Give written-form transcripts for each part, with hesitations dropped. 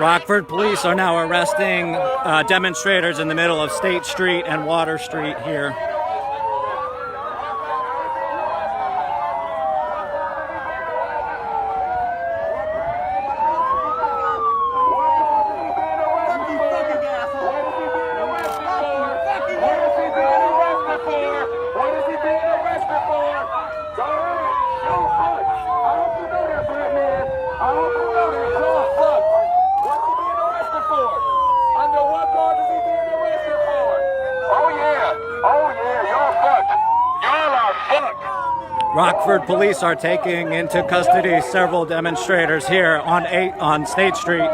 Rockford police are now arresting demonstrators in the middle of State Street and Water Street here. Rockford police are taking into custody several demonstrators here on State Street. You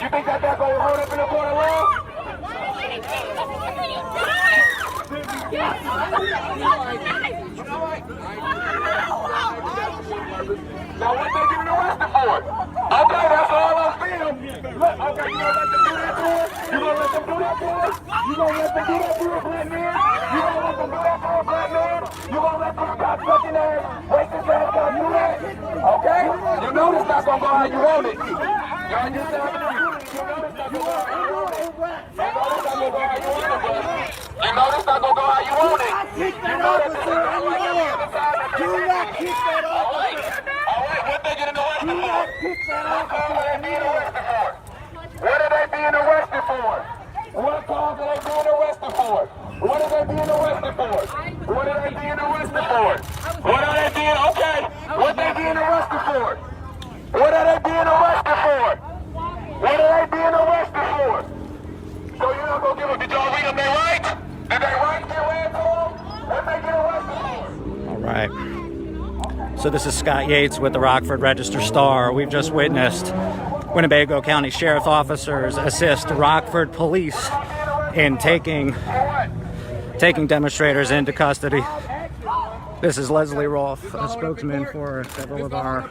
think that that's gonna hold up in the court of law? Now what they getting arrested for? Okay, that's all on film. Look, okay, you gonna let them do that to us? You gonna let them do that to us? You gonna let them do that to us, black man? You gonna let them do that to us, black man? You gonna let them cock-sucking ass, racist ass guys do that? Okay? You know it's not gonna go how you want it. You understand? You know it's not gonna go how you want it. You know it's not gonna go how you want it. You know it's not gonna go how you want it. Do not kick that officer. All right, what they getting arrested for? What are they being arrested for? What cause are they being arrested for? What are they being arrested for? What are they being arrested for? What are they being, okay, what they being arrested for? What are they being arrested for? What are they being arrested for? So you're not gonna give them, did y'all read them their rights? Did they write their way to them? What they get arrested for? All right. So this is Scott Yates with the Rockford Register-Star. We've just witnessed Winnebago County Sheriff officers assist Rockford police in taking demonstrators into custody. This is Leslie Rolfe, a spokesman for several of our...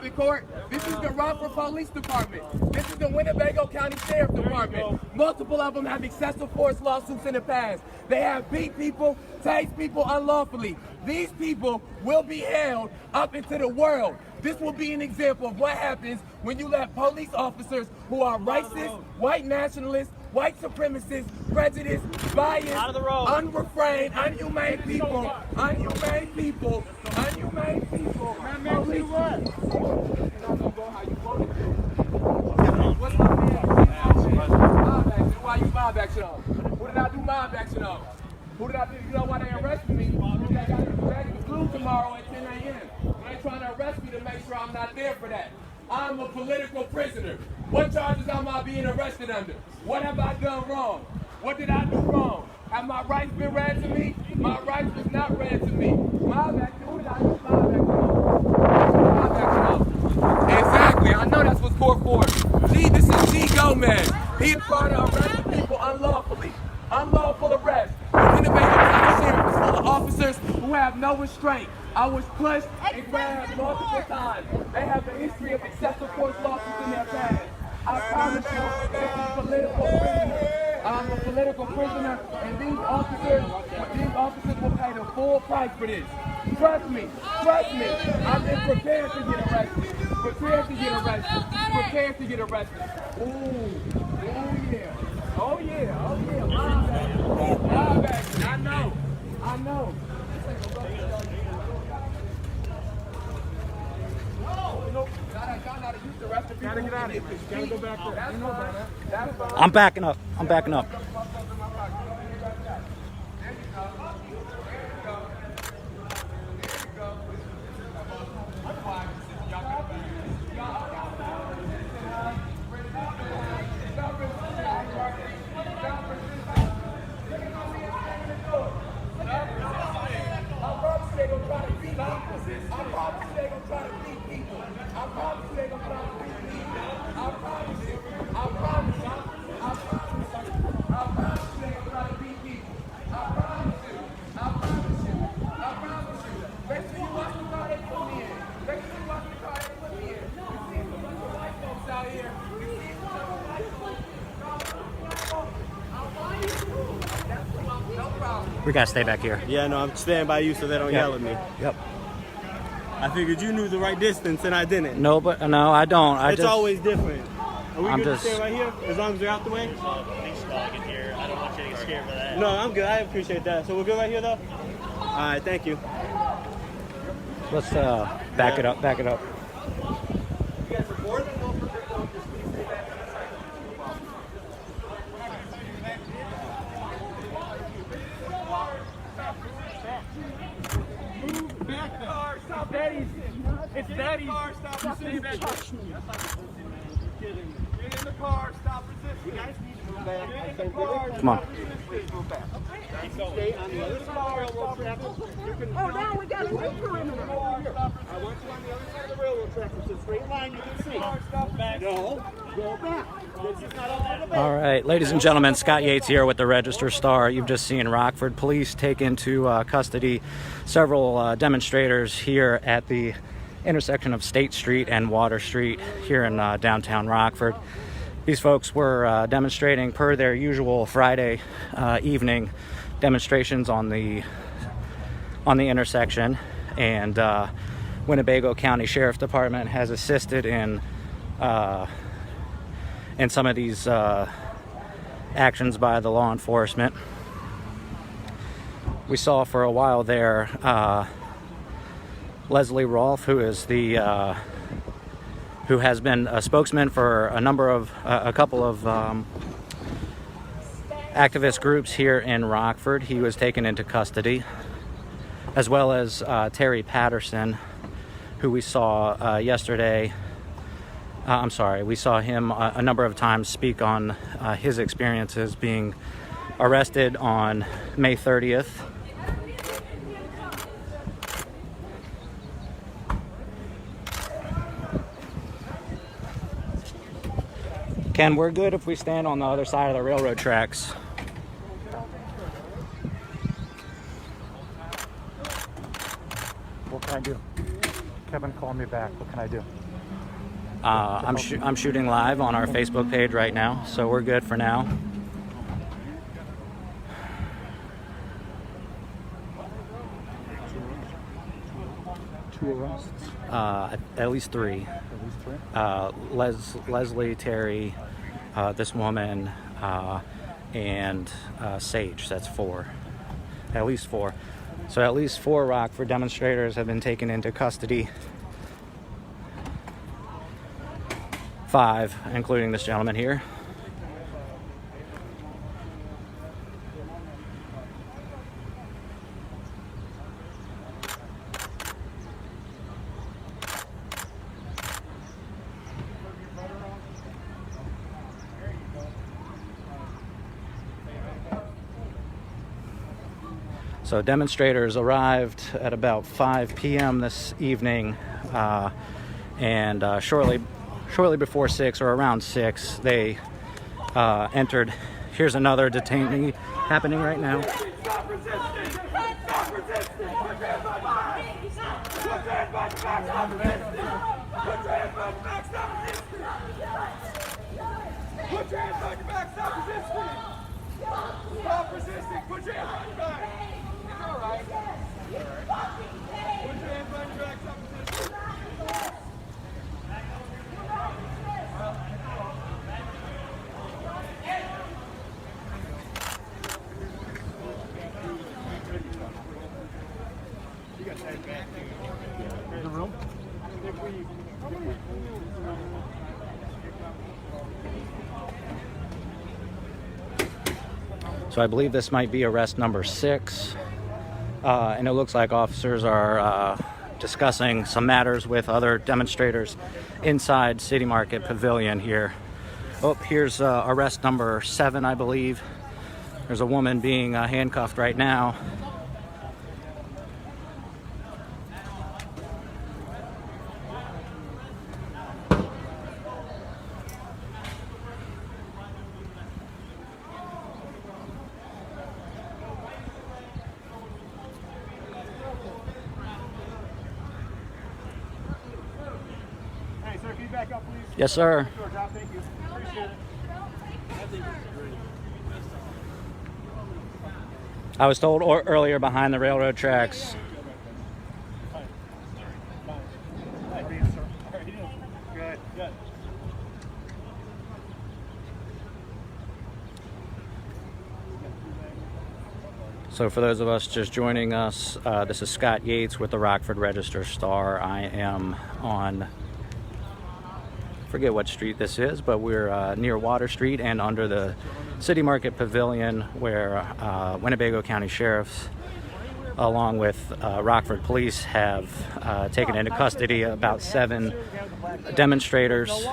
This is the Rockford Police Department. This is the Winnebago County Sheriff Department. Multiple of them have excessive force lawsuits in the past. They have beat people, tased people unlawfully. These people will be held up into the world. This will be an example of what happens when you let police officers who are racist, white nationalists, white supremacists, prejudiced, biased, unrefrained, inhumane people. Why you mob action on? Who did I do mob action on? Who did I do? You know why they arrested me? They got to drag the flu tomorrow at 10 a.m. They're trying to arrest me to make sure I'm not there for that. I'm a political prisoner. What charges am I being arrested under? What have I done wrong? What did I do wrong? Have my rights been read to me? My rights was not read to me. Mob action, who did I do mob action on? Exactly, I know that's what's court for. This is G. Gomez. He's trying to arrest people unlawfully. Unlawful arrest. Winnebago County Sheriff is full of officers who have no restraint. I was pushed and grabbed multiple times. They have a history of excessive force lawsuits in their past. I promise you, this is political prisoner. I'm a political prisoner, and these officers will pay the full price for this. Trust me. I've been prepared to get arrested. Prepared to get arrested. Oh yeah. Mob action. I know. Gotta get out of here. Gotta go back there. I'm backing up. I promise you. We gotta stay back here. Yeah, no, I'm standing by you so they don't yell at me. Yep. I figured you knew the right distance and I didn't. No, but no, I don't. It's always different. Are we I'm good just- to stay right here as long as they're out the way? Police dog in here. I don't want you to get scared by that. No, I'm good. I appreciate that. So we're good right here, though? All right, thank you. Let's back it up. Back it up. You guys are more than welcome to Stop Daddy. It's Daddy. Stop resisting. Get in the car. Stop resisting. You guys need to move back. Get in the car. Come on. Please move back. Stay on the other side of the railroad track. You can Oh, now we got a new perimeter. I want you on the other side of the railroad track. It's a straight line you can see. Stop back. No, go back. This is not all the way. All right, ladies and gentlemen, Scott Yates here with the Register Star. You've just seen Rockford police take into custody several demonstrators here at the intersection of State Street and Water Street here in downtown Rockford. These folks were demonstrating per their usual Friday evening demonstrations on the intersection, and Winnebago County Sheriff Department has assisted in some of these actions by the law enforcement. We saw for a while there Leslie Rolfe, who is the who has been a spokesman for a couple of activist groups here in Rockford. He was taken into custody, as well as Terry Patterson, who we saw yesterday. We saw him a number of times speak on his experiences being arrested on May 30th. Ken, we're good if we stand on the other side of the railroad tracks. What can I do? Kevin called me back. What can I do? I'm shooting live on our Facebook page right now, so we're good for now. Two arrests? At least three. At least three? Leslie, Terry, this woman, and Sage. That's four. At least four. So at least 4 Rockford demonstrators have been taken into custody. 5, including this gentleman here. So demonstrators arrived at about 5 p.m. this evening, and shortly before 6 or around 6, they entered. Here's another detainee happening right now. Stop resisting! Stop resisting! Put your hands behind your back! Stop resisting! Put your hands behind your back! Stop resisting! Put your hands behind your back! Stop resisting! Stop resisting! Put your hands behind your back! It's all right. Put your hands behind your back! Stop resisting! The room? So I believe this might be arrest number 6, and it looks like officers are discussing some matters with other demonstrators inside City Market Pavilion here. Oh, here's arrest number 7, I believe. There's a woman being handcuffed right now. Hey, sir, can you back up, please? Yes, sir. Sure, John, thank you. Appreciate it. I was told earlier behind the railroad tracks. Hi, Dean, sir. How are you? Good, good. So for those of us just joining us, this is Scott Yates with the Rockford Register-Star. I am on, forget what street this is, but we're near Water Street and under the City Market Pavilion, where Winnebago County Sheriffs, along with Rockford Police, have taken into custody about 7 demonstrators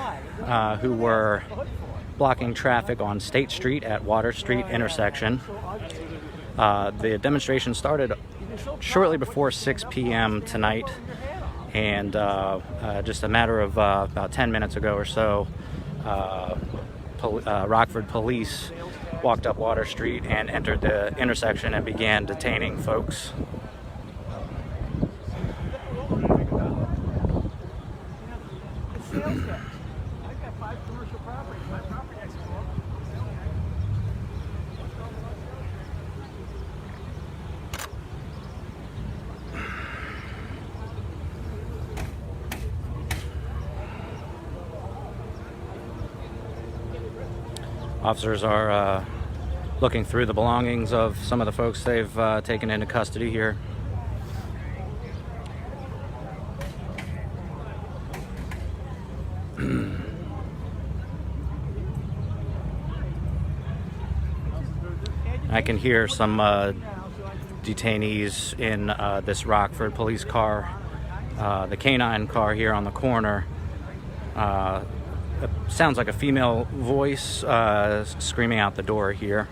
who were blocking traffic on State Street at Water Street intersection. The demonstration started shortly before 6 p.m. tonight, and just a matter of about 10 minutes ago or so, Rockford Police walked up Water Street and entered the intersection and began detaining folks. Officers are looking through the belongings of some of the folks they've taken into custody here. I can hear some detainees in this Rockford police car, the canine car here on the corner. It sounds like a female voice screaming out the door here.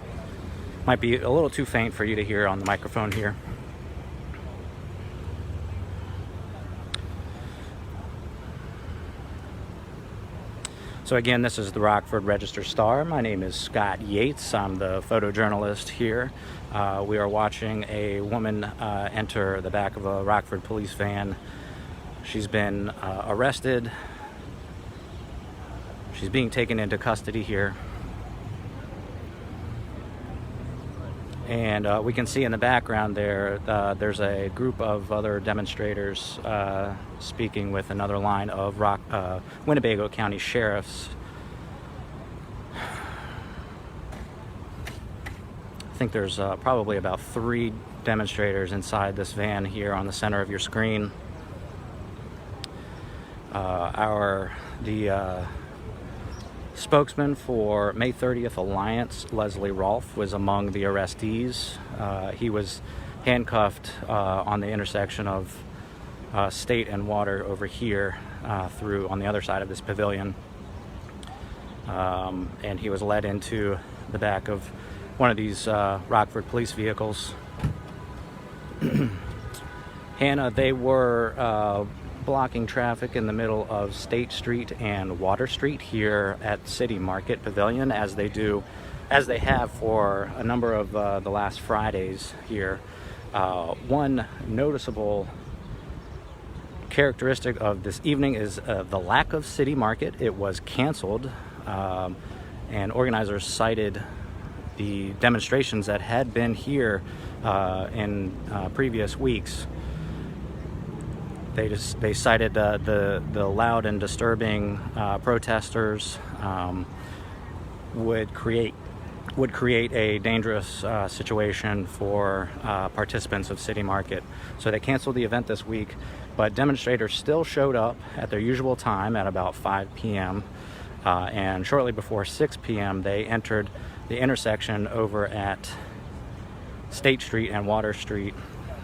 Might be a little too faint for you to hear on the microphone here. So again, this is the Rockford Register-Star. My name is Scott Yates. I'm the photojournalist here. We are watching a woman enter the back of a Rockford police van. She's been arrested. She's being taken into custody here. And we can see in the background there, there's a group of other demonstrators speaking with another line of Winnebago County Sheriffs. I think there's probably about 3 demonstrators inside this van here on the center of your screen. The spokesman for May 30th Alliance, Leslie Rolfe, was among the arrestees. He was handcuffed on the intersection of State and Water over here through on the other side of this pavilion. And he was led into the back of one of these Rockford police vehicles. Hannah, they were blocking traffic in the middle of State Street and Water Street here at City Market Pavilion, as they have for a number of the last Fridays here. One noticeable characteristic of this evening is the lack of City Market. It was canceled, and organizers cited the demonstrations that had been here in previous weeks. They cited the loud and disturbing protesters would create a dangerous situation for participants of City Market. So they canceled the event this week, but demonstrators still showed up at their usual time at about 5 p.m. And shortly before 6 p.m. they entered the intersection over at State Street and Water Street,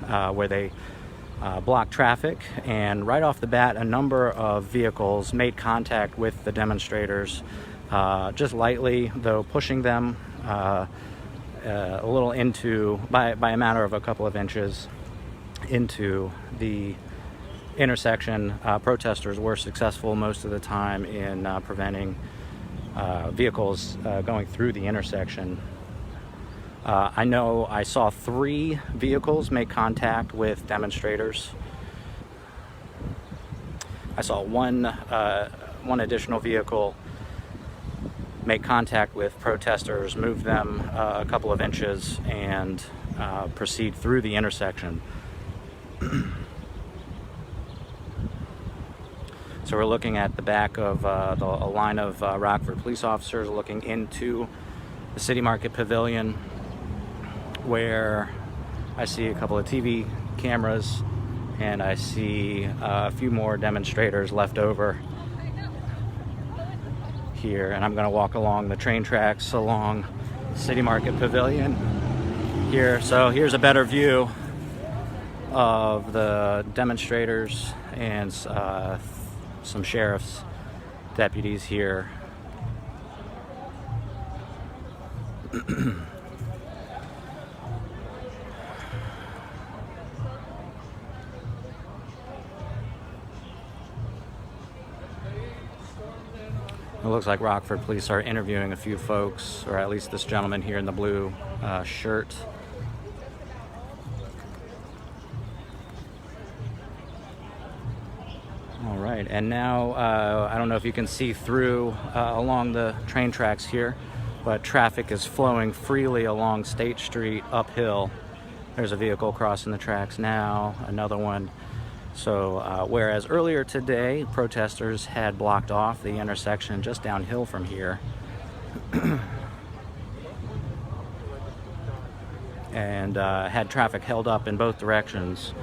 where they blocked traffic, and right off the bat a number of vehicles made contact with the demonstrators, just lightly though, pushing them a little into, by a matter of a couple of inches, into the intersection. Protesters were successful most of the time in preventing vehicles going through the intersection. I know I saw 3 vehicles make contact with demonstrators. I saw one additional vehicle make contact with protesters, move them a couple of inches, and proceed through the intersection. So we're looking at the back of a line of Rockford police officers looking into the City Market Pavilion, where I see a couple of TV cameras and I see a few more demonstrators left over here. And I'm going to walk along the train tracks along City Market Pavilion here. So here's a better view of the demonstrators and some sheriff's deputies here. It looks like Rockford police are interviewing a few folks, or at least this gentleman here in the blue shirt. All right, and now I don't know if you can see through along the train tracks here, but traffic is flowing freely along State Street uphill. There's a vehicle crossing the tracks now, another one. So whereas earlier today, protesters had blocked off the intersection just downhill from here, and had traffic held up in both directions.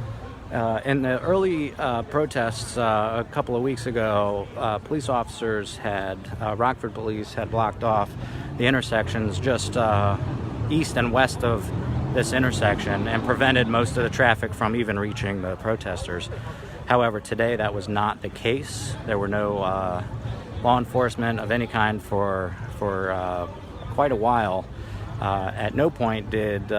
In the early protests a couple of weeks ago, police officers Rockford police had blocked off the intersections just east and west of this intersection and prevented most of the traffic from even reaching the protesters. However, today that was not the case. There were no law enforcement of any kind for quite a while. At no point did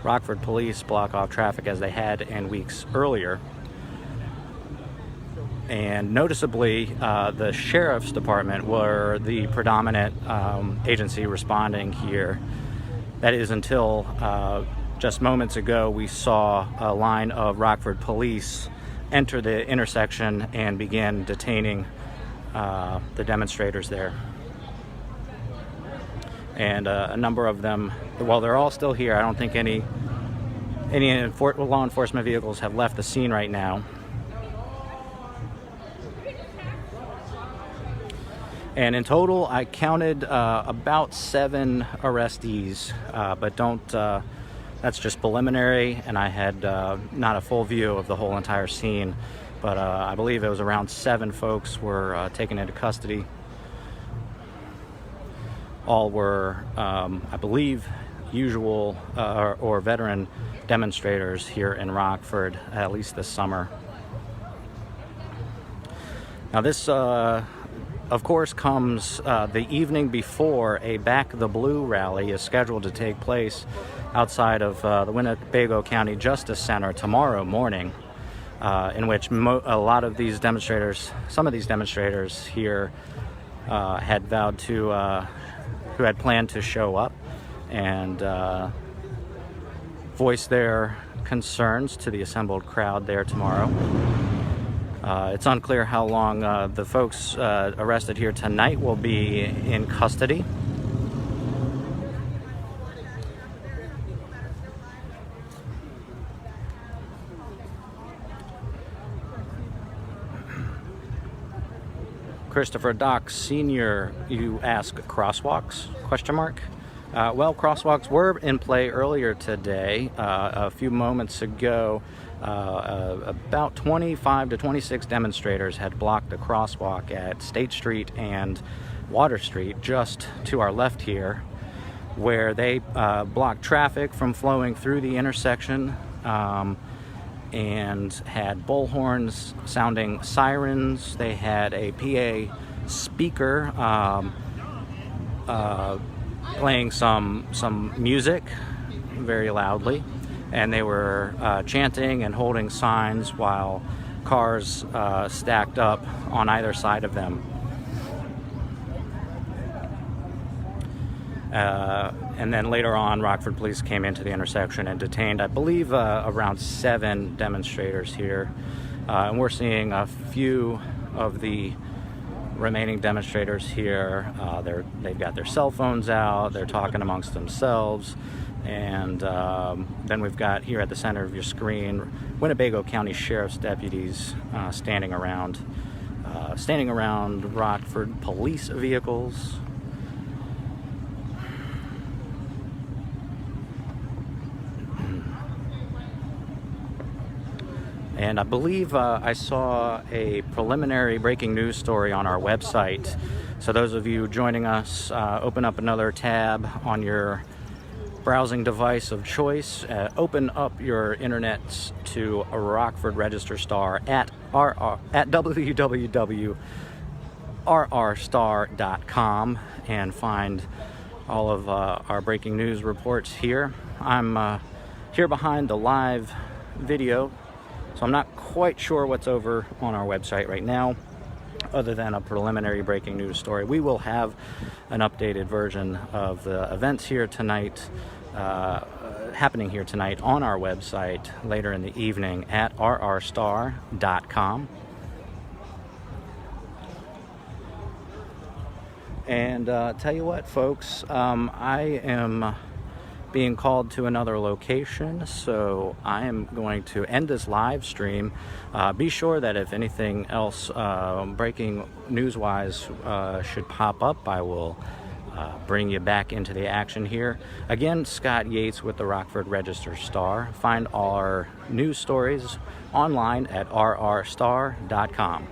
Rockford police block off traffic as they had in weeks earlier. And noticeably, the sheriff's department were the predominant agency responding here. That is until just moments ago we saw a line of Rockford police enter the intersection and begin detaining the demonstrators there. And a number of them, well, they're all still here. I don't think any law enforcement vehicles have left the scene right now. And in total, I counted about 7 arrestees, but that's just preliminary, and I had not a full view of the whole entire scene. But I believe it was around 7 folks were taken into custody. All were, I believe, usual or veteran demonstrators here in Rockford, at least this summer. Now this, of course, comes the evening before a Back the Blue rally is scheduled to take place outside of the Winnebago County Justice Center tomorrow morning, in which a lot of these demonstrators, some of these demonstrators here had vowed to, who had planned to show up and voice their concerns to the assembled crowd there tomorrow. It's unclear how long the folks arrested here tonight will be in custody. Christopher Dock Sr., you ask crosswalks? Question mark. Well, crosswalks were in play earlier today. A few moments ago, about 25 to 26 demonstrators had blocked the crosswalk at State Street and Water Street, just to our left here, where they blocked traffic from flowing through the intersection and had bullhorns sounding sirens. They had a PA speaker playing some music very loudly, and they were chanting and holding signs while cars stacked up on either side of them. And then later on, Rockford police came into the intersection and detained, I believe, around 7 demonstrators here. And we're seeing a few of the remaining demonstrators here. They've got their cell phones out. They're talking amongst themselves. And then we've got here at the center of your screen Winnebago County Sheriff's deputies standing around Rockford police vehicles. And I believe I saw a preliminary breaking news story on our website. So those of you joining us, open up another tab on your browsing device of choice. Open up your internet to a Rockford Register Star at www.rrstar.com and find all of our breaking news reports here. I'm here behind the live video, so I'm not quite sure what's over on our website right now, other than a preliminary breaking news story. We will have an updated version of the events here tonight, happening here tonight on our website later in the evening at rrstar.com. And tell you what, folks, I am being called to another location, so I am going to end this live stream. Be sure that if anything else breaking news-wise should pop up, I will bring you back into the action here. Again, Scott Yates with the Rockford Register Star. Find all our news stories online at rrstar.com.